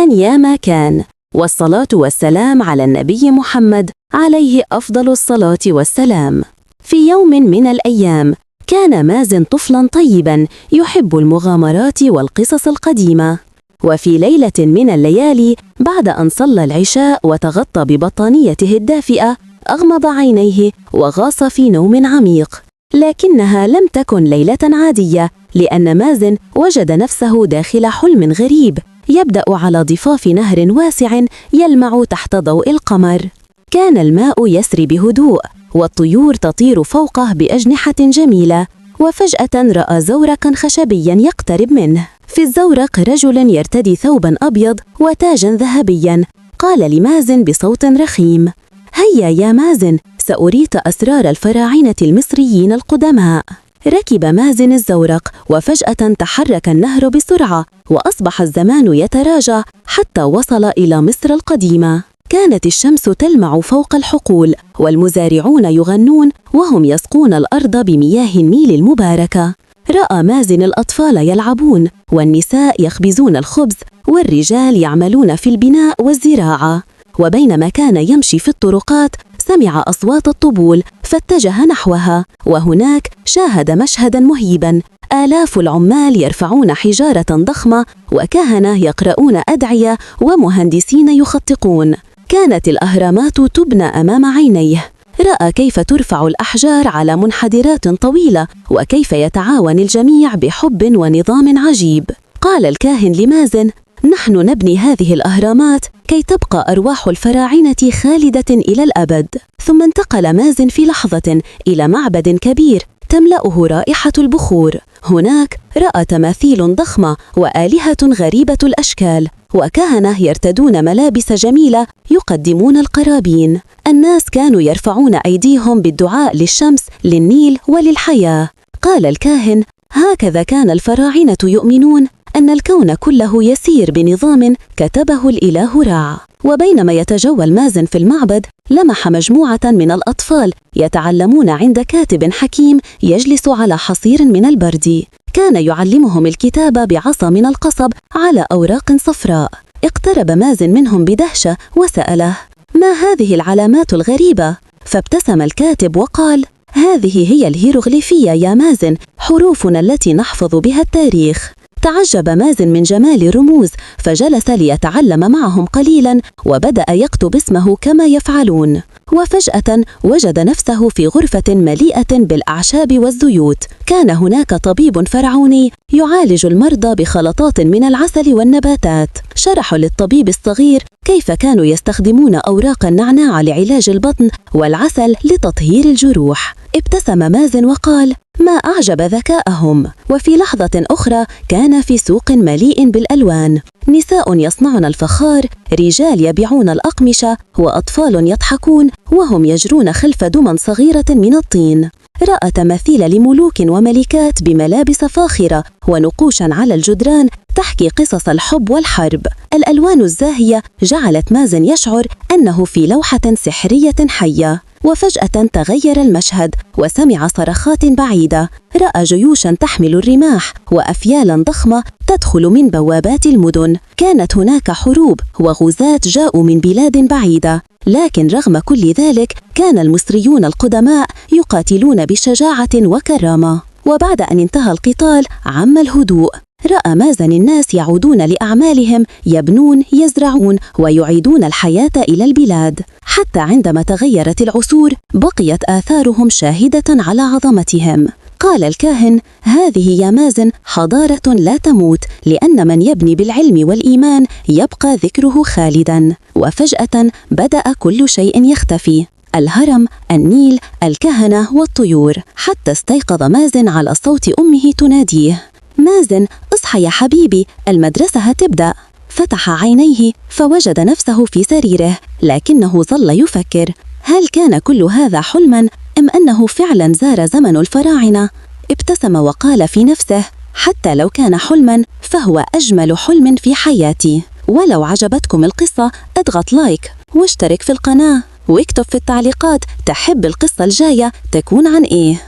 كان يا ما كان، والصلاة والسلام على النبي محمد عليه أفضل الصلاة والسلام. في يوم من الأيام كان مازن طفلاً طيباً يحب المغامرات والقصص القديمة. وفي ليلة من الليالي بعد أن صلى العشاء وتغطى ببطانيته الدافئة أغمض عينيه وغاص في نوم عميق، لكنها لم تكن ليلة عادية، لأن مازن وجد نفسه داخل حلم غريب يبدأ على ضفاف نهر واسع يلمع تحت ضوء القمر. كان الماء يسري بهدوء والطيور تطير فوقه بأجنحة جميلة، وفجأة رأى زورقا خشبيا يقترب منه. في الزورق رجل يرتدي ثوبا أبيض وتاجا ذهبيا. قال لمازن بصوت رخيم: هيا يا مازن، سأريك أسرار الفراعنة المصريين القدماء. ركب مازن الزورق، وفجأة تحرك النهر بسرعة، وأصبح الزمان يتراجع حتى وصل إلى مصر القديمة. كانت الشمس تلمع فوق الحقول، والمزارعون يغنون وهم يسقون الأرض بمياه النيل المباركة. رأى مازن الأطفال يلعبون، والنساء يخبزون الخبز، والرجال يعملون في البناء والزراعة. وبينما كان يمشي في الطرقات سمع أصوات الطبول فاتجه نحوها، وهناك شاهد مشهداً مهيباً: آلاف العمال يرفعون حجارة ضخمة، وكهنة يقرؤون أدعية، ومهندسين يخططون. كانت الأهرامات تبنى أمام عينيه. رأى كيف ترفع الأحجار على منحدرات طويلة، وكيف يتعاون الجميع بحب ونظام عجيب. قال الكاهن لمازن: نحن نبني هذه الأهرامات كي تبقى أرواح الفراعنة خالدة إلى الأبد. ثم انتقل مازن في لحظة إلى معبد كبير تملأه رائحة البخور. هناك رأى تماثيل ضخمة وآلهة غريبة الأشكال، وكهنة يرتدون ملابس جميلة يقدمون القرابين. الناس كانوا يرفعون أيديهم بالدعاء للشمس، للنيل، وللحياة. قال الكاهن: هكذا كان الفراعنة يؤمنون أن الكون كله يسير بنظام كتبه الإله رع. وبينما يتجول مازن في المعبد لمح مجموعة من الأطفال يتعلمون عند كاتب حكيم يجلس على حصير من البرد. كان يعلمهم الكتابة بعصا من القصب على أوراق صفراء. اقترب مازن منهم بدهشة وسأله: ما هذه العلامات الغريبة؟ فابتسم الكاتب وقال: هذه هي الهيروغليفية يا مازن، حروفنا التي نحفظ بها التاريخ. تعجب مازن من جمال الرموز، فجلس ليتعلم معهم قليلا، وبدأ يكتب اسمه كما يفعلون. وفجأة وجد نفسه في غرفة مليئة بالأعشاب والزيوت. كان هناك طبيب فرعوني يعالج المرضى بخلطات من العسل والنباتات. شرحوا للطبيب الصغير كيف كانوا يستخدمون أوراق النعناع لعلاج البطن والعسل لتطهير الجروح. ابتسم مازن وقال: ما أعجب ذكاءهم. وفي لحظة أخرى كان في سوق مليء بالألوان، نساء يصنعن الفخار، رجال يبيعون الأقمشة، وأطفال يضحكون وهم يجرون خلف دمى صغيرة من الطين. رأى تماثيل لملوك وملكات بملابس فاخرة، ونقوشا على الجدران تحكي قصص الحب والحرب. الألوان الزاهية جعلت مازن يشعر أنه في لوحة سحرية حية. وفجأة تغير المشهد، وسمع صرخات بعيدة. رأى جيوشا تحمل الرماح وأفيالا ضخمة تدخل من بوابات المدن. كانت هناك حروب وغزاة جاءوا من بلاد بعيدة، لكن رغم كل ذلك كان المصريون القدماء يقاتلون بشجاعة وكرامة. وبعد أن انتهى القتال عم الهدوء. رأى مازن الناس يعودون لأعمالهم، يبنون، يزرعون، ويعيدون الحياة إلى البلاد. حتى عندما تغيرت العصور بقيت آثارهم شاهدة على عظمتهم. قال الكاهن: هذه يا مازن حضارة لا تموت، لأن من يبني بالعلم والإيمان يبقى ذكره خالدا. وفجأة بدأ كل شيء يختفي: الهرم، النيل، الكهنة والطيور، حتى استيقظ مازن على صوت أمه تناديه: مازن، اصحى يا حبيبي، المدرسة هتبدأ. فتح عينيه فوجد نفسه في سريره، لكنه ظل يفكر: هل كان كل هذا حلما أم أنه فعلا زار زمن الفراعنة؟ ابتسم وقال في نفسه: حتى لو كان حلما فهو أجمل حلم في حياتي. ولو عجبتكم القصة اضغط لايك واشترك في القناة، واكتب في التعليقات تحب القصة الجاية تكون عن إيه.